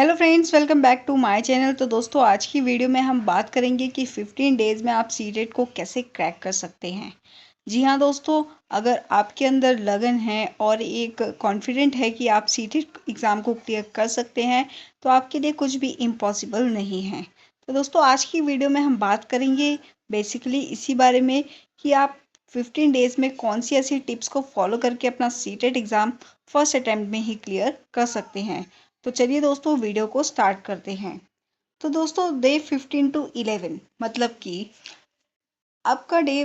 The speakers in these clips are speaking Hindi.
Hello friends, welcome back to my channel. तो दोस्तों, आज की वीडियो में हम बात करेंगे कि 15 डेज़ में आप सीटेट को कैसे क्रैक कर सकते हैं। जी हाँ दोस्तों, अगर आपके अंदर लगन है और एक कॉन्फिडेंट है कि आप सीटेट एग्ज़ाम को क्लियर कर सकते हैं, तो आपके लिए कुछ भी इम्पॉसिबल नहीं है। तो दोस्तों, आज की वीडियो में हम बात करेंगे बेसिकली इसी बारे में कि आप 15 डेज़ में कौन सी ऐसी टिप्स को फॉलो करके अपना सीटेट एग्ज़ाम फर्स्ट अटैम्प्ट में ही क्लियर कर सकते हैं। तो चलिए दोस्तों, वीडियो को स्टार्ट करते हैं। तो दोस्तों, डे 15 टू 11 मतलब कि आपका डे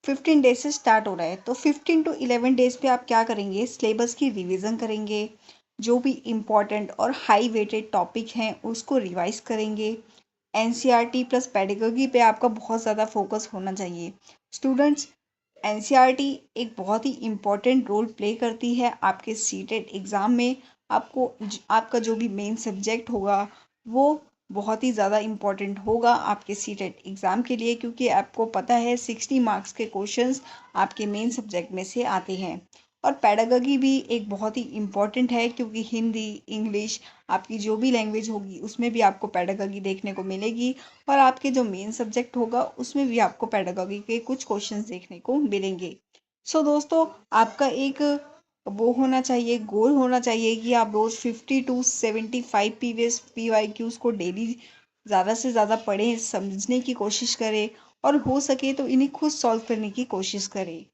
15 डेज से स्टार्ट हो रहा है। तो 15 टू 11 डेज पे आप क्या करेंगे, सिलेबस की रिवीजन करेंगे, जो भी इम्पॉर्टेंट और हाई वेटेड टॉपिक हैं उसको रिवाइज करेंगे। एनसीईआरटी प्लस पेडागोजी पे आपका बहुत ज़्यादा फोकस होना चाहिए। स्टूडेंट्स, एनसीईआरटी एक बहुत ही इम्पॉर्टेंट रोल प्ले करती है आपके सीटेट एग्ज़ाम में। आपका जो भी मेन सब्जेक्ट होगा वो बहुत ही ज़्यादा इम्पॉर्टेंट होगा आपके सीटेट एग्ज़ाम के लिए, क्योंकि आपको पता है 60 मार्क्स के क्वेश्चंस आपके मेन सब्जेक्ट में से आते हैं। और पेडागोजी भी एक बहुत ही इम्पॉर्टेंट है, क्योंकि हिंदी, इंग्लिश, आपकी जो भी लैंग्वेज होगी उसमें भी आपको पेडागोजी देखने को मिलेगी। और आपके जो मेन सब्जेक्ट होगा उसमें भी आपको पेडागोजी के कुछ क्वेश्चंस देखने को मिलेंगे। सो दोस्तों, आपका एक वो होना चाहिए, गोल होना चाहिए कि आप रोज़ 50 टू 75 पीवीएस पीवाईक्यूज़ को डेली ज़्यादा से ज़्यादा पढ़ें, समझने की कोशिश करें और हो सके तो इन्हें खुद सॉल्व करने की कोशिश करें।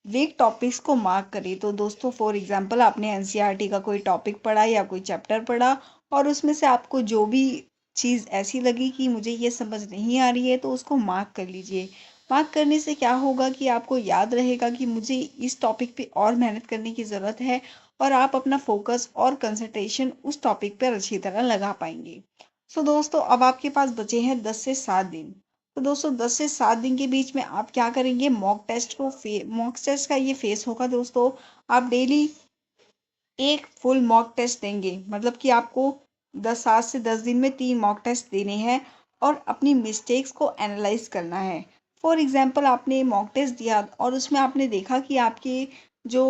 वीक टॉपिक्स को मार्क करें। तो दोस्तों, फॉर एग्जांपल आपने एनसीईआरटी का कोई टॉपिक पढ़ा या कोई चैप्टर पढ़ा और उसमें से आपको जो भी चीज़ ऐसी लगी कि मुझे ये समझ नहीं आ रही है, तो उसको मार्क कर लीजिए। मार्क करने से क्या होगा कि आपको याद रहेगा कि मुझे इस टॉपिक पे और मेहनत करने की ज़रूरत है, और आप अपना फोकस और कंसंट्रेशन उस टॉपिक पर अच्छी तरह लगा पाएंगे। सो दोस्तों, अब आपके पास बचे हैं 10 से 7 दिन। तो दोस्तों, 10 से 7 दिन के बीच में आप क्या करेंगे, मॉक टेस्ट का ये फेस होगा दोस्तों। आप डेली एक फुल मॉक टेस्ट देंगे, मतलब कि आपको 7 से 10 दिन में 3 मॉक टेस्ट देने हैं और अपनी मिस्टेक्स को एनालाइज करना है। फॉर एग्जांपल, आपने मॉक टेस्ट दिया और उसमें आपने देखा कि आपके जो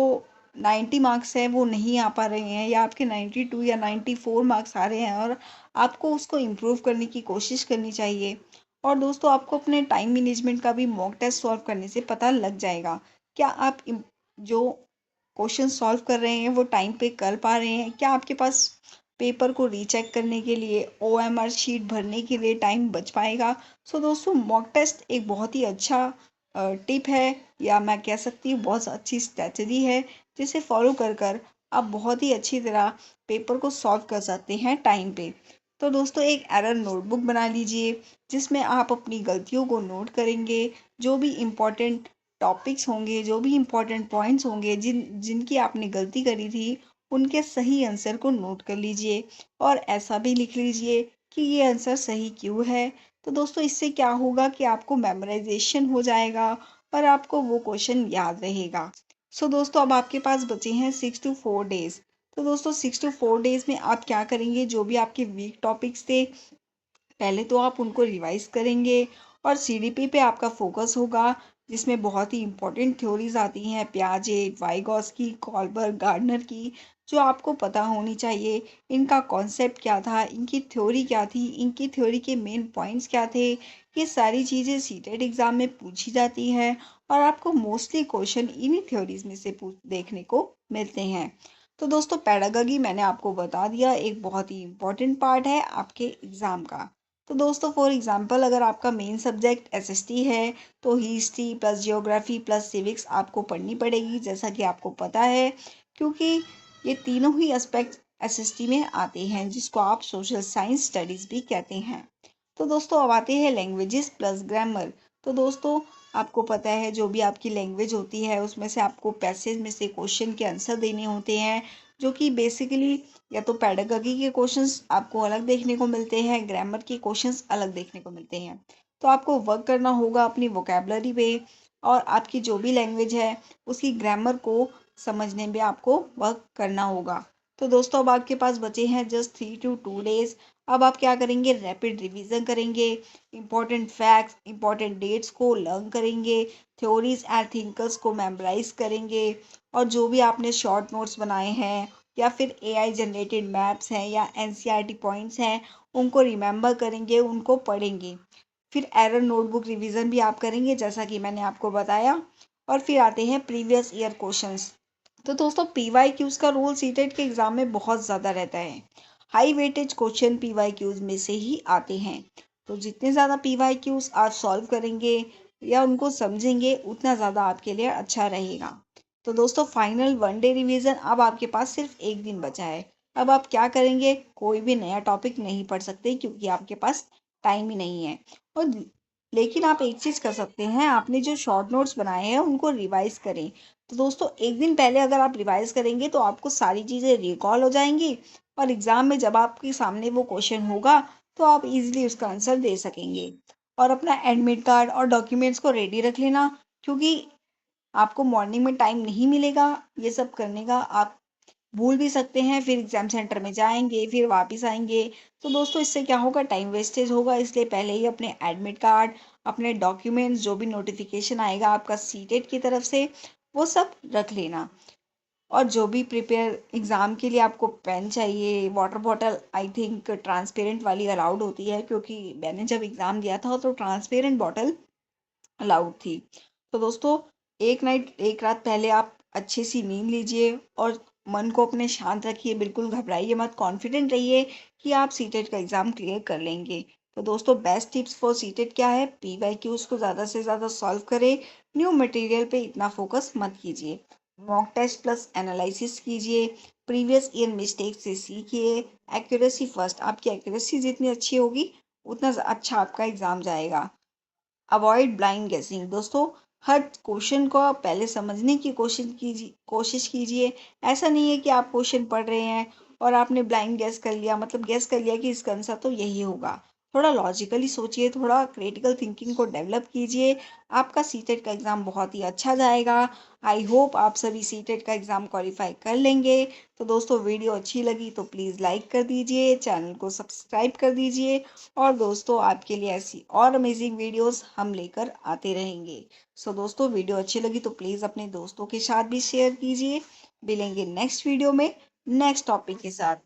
90 मार्क्स हैं वो नहीं आ पा रहे हैं, या आपके 92 या 94 मार्क्स आ रहे हैं, और आपको उसको इम्प्रूव करने की कोशिश करनी चाहिए। और दोस्तों, आपको अपने टाइम मैनेजमेंट का भी मॉक टेस्ट सॉल्व करने से पता लग जाएगा। क्या आप जो क्वेश्चन सॉल्व कर रहे हैं वो टाइम पे कर पा रहे हैं? क्या आपके पास पेपर को रीचेक करने के लिए, ओएमआर शीट भरने के लिए टाइम बच पाएगा? सो दोस्तों, मॉक टेस्ट एक बहुत ही अच्छा टिप है, या मैं कह सकती हूँ बहुत अच्छी स्ट्रैटेजी है, जिसे फॉलो कर कर आप बहुत ही अच्छी तरह पेपर को सॉल्व कर सकते हैं टाइम पे। तो दोस्तों, एक एरर नोटबुक बना लीजिए, जिसमें आप अपनी गलतियों को नोट करेंगे। जो भी इम्पोर्टेंट टॉपिक्स होंगे, जो भी इम्पोर्टेंट पॉइंट्स होंगे जिनकी आपने गलती करी थी, उनके सही आंसर को नोट कर लीजिए और ऐसा भी लिख लीजिए कि ये आंसर सही क्यों है। तो दोस्तों, इससे क्या होगा कि आपको मेमोराइजेशन हो जाएगा और आपको वो क्वेश्चन याद रहेगा। सो दोस्तों, अब आपके पास बचे हैं 6 to 4 डेज। तो दोस्तों, 6 to 4 डेज में आप क्या करेंगे, जो भी आपके वीक टॉपिक्स थे पहले तो आप उनको रिवाइज करेंगे और सीडीपी पे आपका फोकस होगा, जिसमें बहुत ही इंपॉर्टेंट थ्योरीज आती हैं, पियाजे, वाइगॉस्की, कॉल्बर्ग, गार्डनर की, जो आपको पता होनी चाहिए। इनका कॉन्सेप्ट क्या था, इनकी थ्योरी क्या थी, इनकी थ्योरी के मेन पॉइंट्स क्या थे, ये सारी चीज़ें सीटेट एग्ज़ाम में पूछी जाती हैं और आपको मोस्टली क्वेश्चन इन्हीं थ्योरीज में से देखने को मिलते हैं। तो दोस्तों, पेडागोजी मैंने आपको बता दिया, एक बहुत ही इम्पॉर्टेंट पार्ट है आपके एग्ज़ाम का। तो दोस्तों, फॉर एग्जांपल, अगर आपका मेन सब्जेक्ट एसएसटी है, तो history plus geography plus civics आपको पढ़नी पड़ेगी, जैसा कि आपको पता है, क्योंकि ये तीनों ही एस्पेक्ट एसएसटी में आते हैं, जिसको आप सोशल साइंस स्टडीज़ भी कहते हैं। तो दोस्तों, अब आते हैं लैंग्वेजेस प्लस ग्रामर। तो दोस्तों, आपको पता है जो भी आपकी लैंग्वेज होती है उसमें से आपको पैसेज में से क्वेश्चन के आंसर देने होते हैं, जो कि बेसिकली या तो पेडागोजी के क्वेश्चंस आपको अलग देखने को मिलते हैं, ग्रामर के क्वेश्चंस अलग देखने को मिलते हैं। तो आपको वर्क करना होगा अपनी वोकेबलरी पे, और आपकी जो भी लैंग्वेज है उसकी ग्रामर को समझने में आपको वर्क करना होगा। तो दोस्तों, अब आपके पास बचे हैं जस्ट 3 to 2 डेज। अब आप क्या करेंगे, रैपिड रिवीजन करेंगे, इंपॉर्टेंट फैक्ट्स, इंपॉर्टेंट डेट्स को लर्न करेंगे, थ्योरीज एंड थिंकर्स को मेमोराइज करेंगे, और जो भी आपने शॉर्ट नोट्स बनाए हैं या फिर एआई जनरेटेड मैप्स हैं या एनसीईआरटी पॉइंट्स हैं, उनको रिमेंबर करेंगे, उनको पढ़ेंगे। फिर एरर नोटबुक रिवीजन भी आप करेंगे जैसा कि मैंने आपको बताया। और फिर आते हैं प्रीवियस ईयर क्वेश्चंस। तो दोस्तों पीवाईक्यूज का रोल सीटेट के एग्जाम में बहुत ज़्यादा रहता है। हाई वेटेज क्वेश्चन पीवाईक्यूज में से ही आते हैं। तो जितने ज़्यादा पीवाईक्यूज आप सॉल्व करेंगे या उनको समझेंगे उतना ज़्यादा आपके लिए अच्छा रहेगा। तो दोस्तों फाइनल वन डे रिवीजन, अब आपके पास सिर्फ एक दिन बचा है। अब आप क्या करेंगे, कोई भी नया टॉपिक नहीं पढ़ सकते क्योंकि आपके पास टाइम ही नहीं है। और लेकिन आप एक चीज़ कर सकते हैं, आपने जो शॉर्ट नोट्स बनाए हैं उनको रिवाइज करें। तो दोस्तों एक दिन पहले अगर आप रिवाइज करेंगे तो आपको सारी चीज़ें रिकॉल हो जाएंगी और एग्ज़ाम में जब आपके सामने वो क्वेश्चन होगा तो आप इजीली उसका आंसर दे सकेंगे। और अपना एडमिट कार्ड और डॉक्यूमेंट्स को रेडी रख लेना, क्योंकि आपको मॉर्निंग में टाइम नहीं मिलेगा ये सब करने का। आप भूल भी सकते हैं, फिर एग्जाम सेंटर में जाएंगे, फिर वापस आएंगे। तो दोस्तों इससे क्या होगा, टाइम वेस्टेज होगा। इसलिए पहले ही अपने एडमिट कार्ड, अपने डॉक्यूमेंट्स, जो भी नोटिफिकेशन आएगा आपका सीटेट की तरफ से, वो सब रख लेना। और जो भी प्रिपेयर एग्ज़ाम के लिए आपको पेन चाहिए, water bottle I think transparent वाली अलाउड होती है, क्योंकि मैंने जब एग्ज़ाम दिया था तो ट्रांसपेरेंट बॉटल अलाउड थी। तो दोस्तों एक रात पहले आप अच्छी सी नींद लीजिए और मन को अपने शांत रखिए, बिल्कुल घबराइए मत, कॉन्फिडेंट रहिए कि आप सीटेट का एग्ज़ाम क्लियर कर लेंगे। तो दोस्तों बेस्ट टिप्स फॉर सीटेट क्या है, पीवाईक्यूज को ज़्यादा से ज़्यादा सॉल्व करें, न्यू मटेरियल पे इतना फोकस मत कीजिए, मॉक टेस्ट प्लस एनालिसिस कीजिए, प्रीवियस ईयर मिस्टेक से सीखिए, एक्यूरेसी फर्स्ट। आपकी एक्यूरेसी जितनी अच्छी होगी उतना अच्छा आपका एग्ज़ाम जाएगा। अवॉइड ब्लाइंड गेसिंग। दोस्तों हर क्वेश्चन को आप पहले समझने की कोशिश कीजिए। ऐसा नहीं है कि आप क्वेश्चन पढ़ रहे हैं और आपने ब्लाइंड गेस कर लिया, मतलब गेस कर लिया कि इसका आंसर तो यही होगा। थोड़ा लॉजिकली सोचिए, थोड़ा क्रिटिकल थिंकिंग को डेवलप कीजिए। आपका सीटेट का एग्ज़ाम बहुत ही अच्छा जाएगा। आई होप आप सभी सीटेट का एग्ज़ाम क्वालिफाई कर लेंगे। तो दोस्तों वीडियो अच्छी लगी तो प्लीज़ लाइक कर दीजिए, चैनल को सब्सक्राइब कर दीजिए। और दोस्तों आपके लिए ऐसी और अमेजिंग वीडियोस हम लेकर आते रहेंगे। सो दोस्तों वीडियो अच्छी लगी तो प्लीज़ अपने दोस्तों के साथ भी शेयर कीजिए। मिलेंगे नेक्स्ट वीडियो में नेक्स्ट टॉपिक के साथ।